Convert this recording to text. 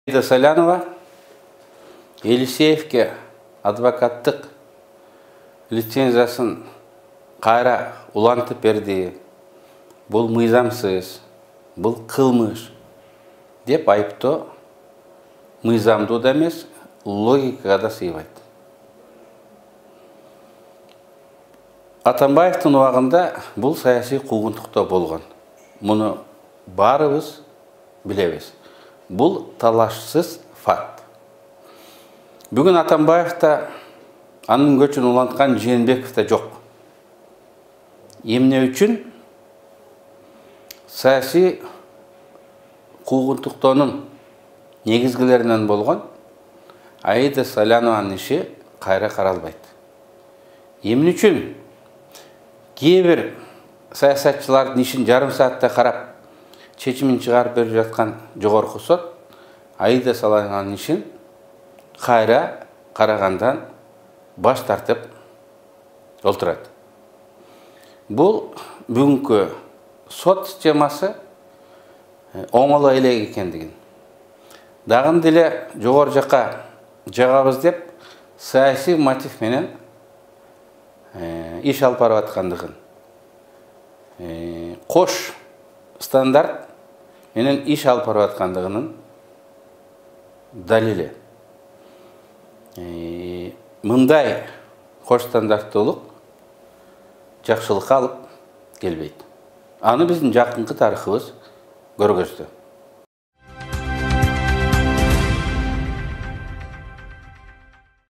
Аида Салянова Елисеевке адвокаттық лицензиясын қайра улантып берді. Бұл мыйзамсыз, бұл қылмыш деп айыптоо мыйзамдуу да эмес, логикага да сыйбайт. Атамбаевдин убагында бұл саясий куугунтуктоо болгон. Муну баарыбыз билебиз. Бұл талашсыз факт. Бүгін Атамбаевта анын көчүн уланткан Жээнбековта жок. Эмне үчүн саясий куугунтуктоонун негизгилеринен болгон Аида Салянованын иши кайра каралбайт. Эмне үчүн кээ бир саясатчылардын ишин жарым саатта карап чечимин чыгарып берип жаткан жогорку сот Аида Салянованын ишин кайра карагандан баш тартып олтурат. Бул бүгүнкү сот системасы оңолой элек экендигин, дагы деле жогору жака жагабыз деп саясий мотив менен иш алып барып аткандыгын, кош стандарт менен иш алып барып аткандыгынын далили. Мындай кош стандарттуулук жакшылыкка алып келбейт. Аны биздин жакынкы тарыхыбыз көргөздү.